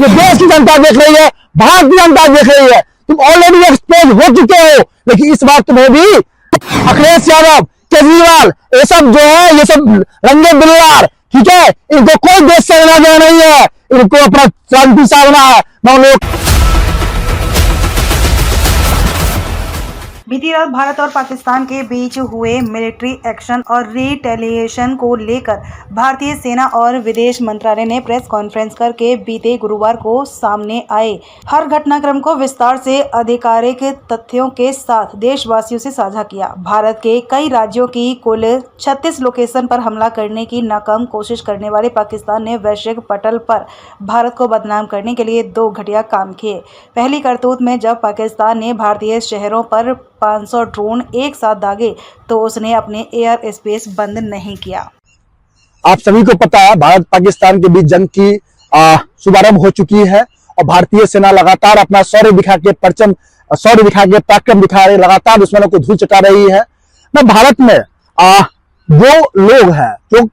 ये देश की जनता देख रही है, भारत की जनता देख रही है। तुम ऑलरेडी एक्सपोज हो चुके हो, लेकिन इस बार तुम्हें भी अखिलेश यादव, केजरीवाल, ये सब जो है, ये सब रंगे बिल्लार, ठीक है, इनको कोई देश से लेना देना नहीं है, इनको अपना शांति साधना है। बीती रात भारत और पाकिस्तान के बीच हुए मिलिट्री एक्शन और रिटेलिएशन को लेकर भारतीय सेना और विदेश मंत्रालय ने प्रेस कॉन्फ्रेंस करके बीते गुरुवार को सामने आए हर घटनाक्रम को विस्तार से आधिकारिक तथ्यों के साथ देशवासियों से साझा किया। भारत के कई राज्यों की कुल 36 लोकेशन पर हमला करने की नाकाम कोशिश करने वाले पाकिस्तान ने वैश्विक पटल पर भारत को बदनाम करने के लिए 2 घटिया काम किए। पहली करतूत में जब पाकिस्तान ने भारतीय शहरों पर 500 ड्रोन एक साथ दागे तो उसने अपने एयर स्पेस बंद नहीं किया। आप सभी को पता है, भारत पाकिस्तान के बीच जंग की शुभारंभ हो चुकी है और भारतीय सेना लगातार अपना शौर्य दिखा के पराक्रम दिखा रही, लगातार दुश्मनों को धूल चटा रही है। ना भारत में वो लोग हैं जो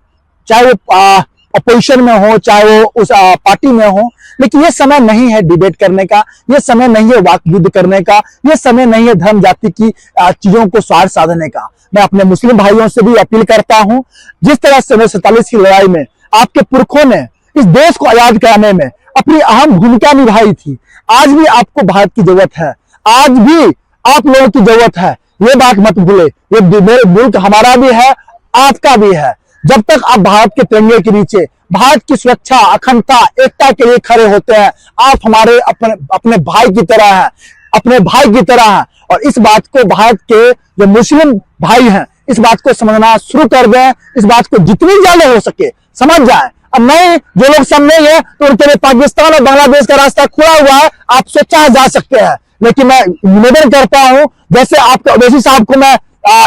चाहे वो अपोजिशन में हो, चाहे वो उस पार्टी में हो, लेकिन ये समय नहीं है डिबेट करने का, ये समय नहीं है वाक युद्ध करने का, ये समय नहीं है धर्म जाति की चीजों को स्वार्थ साधने का। मैं अपने मुस्लिम भाइयों से भी अपील करता हूं, जिस तरह से 1947 की लड़ाई में आपके पुरखों ने इस देश को आजाद कराने में अपनी अहम भूमिका निभाई थी, आज भी आपको भारत की जरूरत है, आज भी आप लोगों की जरूरत है। ये बात मत भूले, ये मुल्क हमारा भी है, आपका भी है। जब तक आप भारत के तिरंगे के नीचे भारत की सुरक्षा, अखंडता, एकता के लिए खड़े होते हैं, आप हमारे अपने भाई की तरह हैं, अपने भाई की तरह हैं। और इस बात को भारत के जो मुस्लिम भाई हैं, इस बात को समझना शुरू कर दें, इस बात को जितनी ज्यादा हो सके समझ जाएं। अब नहीं, जो लोग समझेंगे तो उनके लिए पाकिस्तान और बांग्लादेश का रास्ता खुला हुआ है, आप सोचा जा सकते हैं। लेकिन मैं निवेदन करता हूं, जैसे आपके ओवैसी साहब को मैं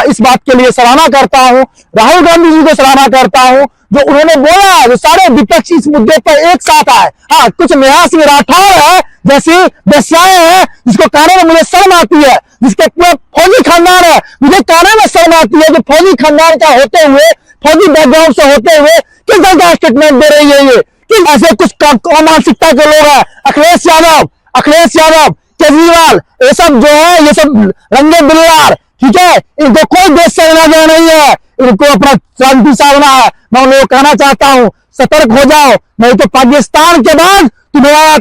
इस बात के लिए सराहना करता हूं, राहुल गांधी जी को सराहना करता हूं, जो उन्होंने बोला, जो सारे विपक्ष इस मुद्दे पर एक साथ आए। हाँ, कुछ नेहा सिंह राठौर है जैसी बेस्याएं हैं, जिसको कहने में मुझे शर्म आती है, जिसके पूरा फौजी खानदान है, मुझे कहने में शर्म आती है कि फौजी खानदान का होते हुए, फौजी बैकग्राउंड से होते हुए किस तरह का स्टेटमेंट दे रही है। ये कि ऐसे कुछ मानसिकता के लोग हैं, अखिलेश यादव, केजरीवाल, ये सब जो है, ये सब रंगे बिल्लार, ठीक है, इनको कोई देश से लेना देना नहीं है, इनको अपना शांति साधना है। मैं उन लोगों को कहना चाहता हूं, सतर्क हो जाओ, नहीं तो पाकिस्तान के बाद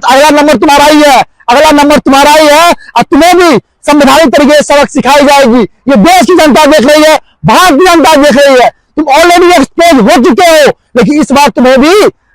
अगला नंबर तुम्हारा ही है, और तुम्हें भी संवैधानिक तरीके से सबक सिखाई जाएगी। ये देश की जनता देख रही है, भारत की जनता देख रही है। तुम ऑलरेडी एक्सपोज हो चुके हो, लेकिन इस बार तुम्हें भी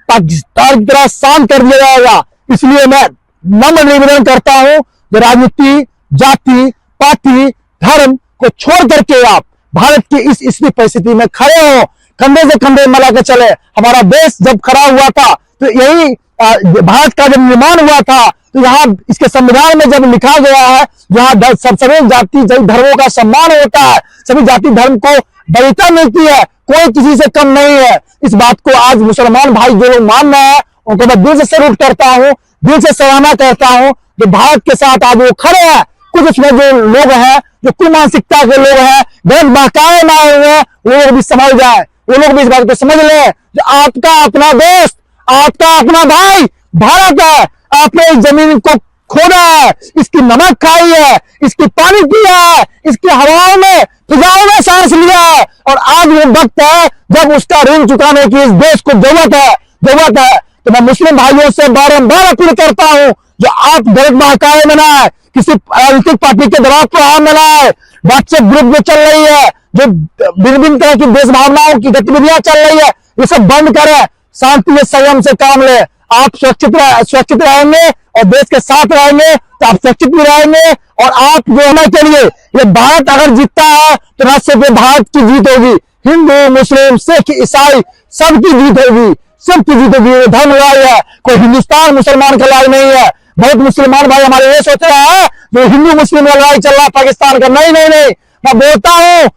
पाकिस्तान की तरह शांत कर दिया जाएगा। इसलिए मैं नम्र निवेदन करता हूं, जो राजनीति, जाति, पार्टी, धर्म को छोड़ करके आप भारत की इस परिस्थिति में खड़े हो, कंधे से कंधे मिला के चले। हमारा देश जब खड़ा हुआ था तो यही भारत का जब निर्माण हुआ था, तो यहाँ इसके संविधान में जब लिखा गया है, यहाँ सभी जाति धर्मों का सम्मान होता है, सभी जाति धर्म को वरीयता मिलती है, कोई किसी से कम नहीं है। इस बात को आज मुसलमान भाई जो लोग मान रहे हैं, उनको मैं दिल से सैल्यूट करता हूँ, दिल से सराहना करता हूँ, जो भारत के साथ आज वो खड़े हैं। कुछ उसमें जो लोग हैं, जो कुमानसिकता के लोग हैं, गलत बहकाए ना हुए हैं, वो लोग भी समझ जाए, वो लोग भी इस बात को समझ ले, जो आपका अपना दोस्त, आपका अपना भाई भारत है। आपने इस जमीन को खोदा है, इसकी नमक खाई है, इसकी पानी पिया है, इसकी हवाओं में, फिजाओं में सांस लिया है, और आज वो वक्त है जब उसका ऋण चुकाने की इस देश को जरूरत है। तो मैं मुस्लिम भाइयों से बारंबार अपील करता हूं, जो आप गलत बहकाए में ना है, किसी राजनीतिक पार्टी के दबाव पर आ मिला है, व्हाट्सएप ग्रुप में चल रही है, जो भिन्न तरह की देश भावनाओं की गतिविधियां चल रही है, ये सब बंद करें, शांति संयम से काम ले। आप सुरक्षित रहेंगे और देश के साथ रहेंगे तो आप सुरक्षित भी रहेंगे। और आप जो होना के लिए, ये भारत अगर जीतता है तो न सिर्फ भारत की जीत होगी, हिंदू, मुस्लिम, सिख, ईसाई सबकी जीत होगी, धर्म लड़ाई है, कोई हिंदुस्तान मुसलमान का लड़ाई नहीं है। बहुत मुसलमान भाई हमारे ये सोच रहे हैं जो हिंदू मुस्लिम लड़ाई चल रहा है पाकिस्तान का, नहीं। मैं बोलता हूं,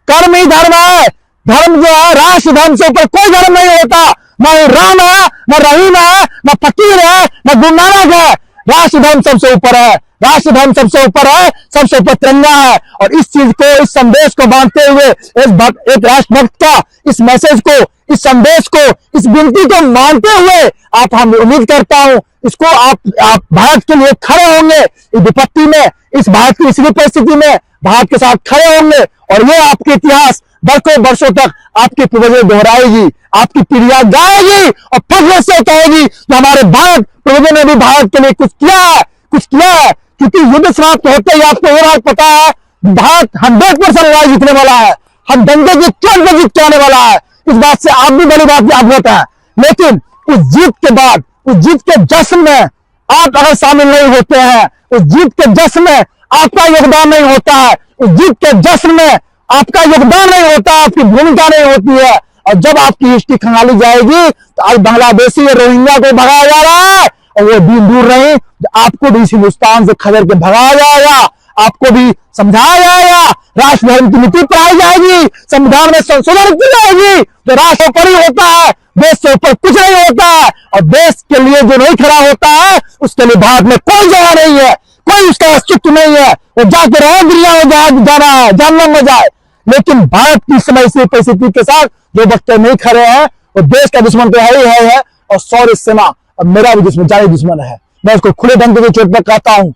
कर्म ही धर्म है। धर्म जो है, राष्ट्र धर्म से ऊपर कोई धर्म नहीं होता। न राम है, न रहीम है, न फकीर है, न गुरु नानक है। राष्ट्र धर्म सबसे ऊपर है, सबसे ऊपर तिरंगा है। और इस चीज को, इस संदेश को बांधते हुए एक राष्ट्रभक्त का इस मैसेज को, इस संदेश को, इस विनती को मानते हुए हम उम्मीद करता हूं इसको आप भारत के लिए खड़े होंगे, इस विपत्ति में, इस भारत की इसी परिस्थिति में भारत के साथ खड़े होंगे और ये आपके इतिहास वर्षों तक आपकी पूर्वजों दोहराएगी, आपकी पीढ़ियां गाएगी और फख्र से कहेगी कि हमारे भारत पूर्वजों ने भी भारत के लिए कुछ किया है, क्योंकि युद्ध समाप्त होते ही आपको ये बात पता है भारत 100% लड़ाई जीतने वाला है, हम दंगे की चोट पर जीत के आने वाला है। इस बात से आप भी बड़ी बात अवगत है, लेकिन उस जीत के बाद, उस जीत के जश्न में आप अगर शामिल नहीं होते हैं, उस जीत के जश्न में आपका योगदान नहीं होता है, उस जीत के जश्न में आपका योगदान नहीं होता, आपकी भूमिका नहीं होती है, और जब आपकी हिस्ट्री खंगाली जाएगी तो आज बांग्लादेशी रोहिंग्या को भगाया जा रहा है और वो दिन दूर नहीं, आपको भी इस हिंदुस्तान से खदेड़ के भगाया जाएगा, आपको भी समझाया जाएगा, राष्ट्र धर्म की नीति पढ़ाई जाएगी, संविधान में संशोधन की जाएगी, तो राष्ट्र ऊपर ही होता है, देश से ऊपर कुछ नहीं होता है, और देश के लिए जो नहीं खड़ा होता है उसके लिए भारत में कोई जगह नहीं है, कोई उसका अस्तित्व नहीं है, वो जाके रहे दुनिया में जाना है, जानना में जाए। लेकिन भारत की समय इसी परिस्थिति के साथ जो बच्चे नहीं खड़े हैं वो देश का दुश्मन तो है और शौर्य सेना और मेरा भी दुश्मन, जारी दुश्मन है। मैं उसको खुले ढंग के चोट पर कहता हूं,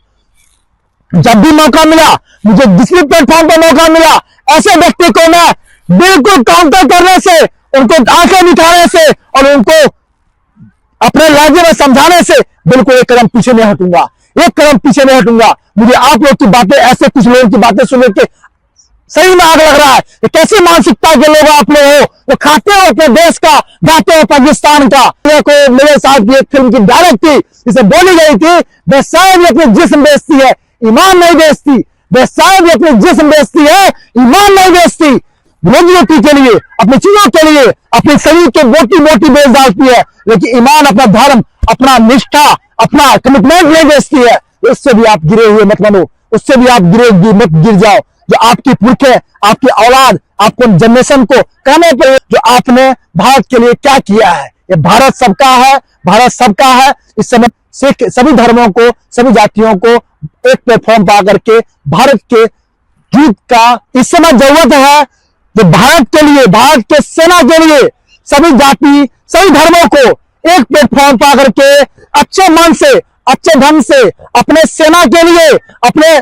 जब भी मौका मिला, मुझे जिस भी प्लेटफॉर्म पर मौका मिला, ऐसे व्यक्ति को मैं बिल्कुल काउंटर करने से, उनको आंखें दिखाने से और उनको अपने राज्य में समझाने से बिल्कुल एक कदम पीछे नहीं हटूंगा, एक कदम पीछे नहीं हटूंगा। मुझे आप लोग की बातें, ऐसे कुछ लोगों की बातें सुन के सही में आग लग रहा है कि कैसी मानसिकता के लोग आप लोग हो, वो खाते हो अपने देश का, गाते हो पाकिस्तान का। मेरे साथ एक फिल्म की डायरेक्ट थी जिसे बोली गई थी, बेशायद अपनी जिस्म बेचती है, ईमान नहीं बेचती, बेशायद अपनी जिस्म बेचती है, ईमान नहीं बेचती। रोजी रोटी के लिए, अपनी चीजों के लिए अपने शरीर के मोटी मोटी बेच डालती है, लेकिन ईमान, अपना धर्म, अपना निष्ठा, अपना कमिटमेंट नहीं बेचती है। उससे भी आप गिरे हुए मत बनो, उससे भी आप मत गिर जाओ। जो आपकी पुरखे, आपकी औलाद, आपको जनरेशन को कहने पर जो आपने भारत के लिए क्या किया है, ये भारत सबका है, भारत सबका है। इस समय सिख सभी धर्मों को, सभी जातियों को एक प्लेटफॉर्म पर आकर के भारत के गीत का इस समय जरूरत है, जो भारत के लिए, भारत के सेना के लिए सभी जाति, सभी धर्मों को एक प्लेटफॉर्म पर आकर के अच्छे मन से, अच्छे ढंग से अपने सेना के लिए, अपने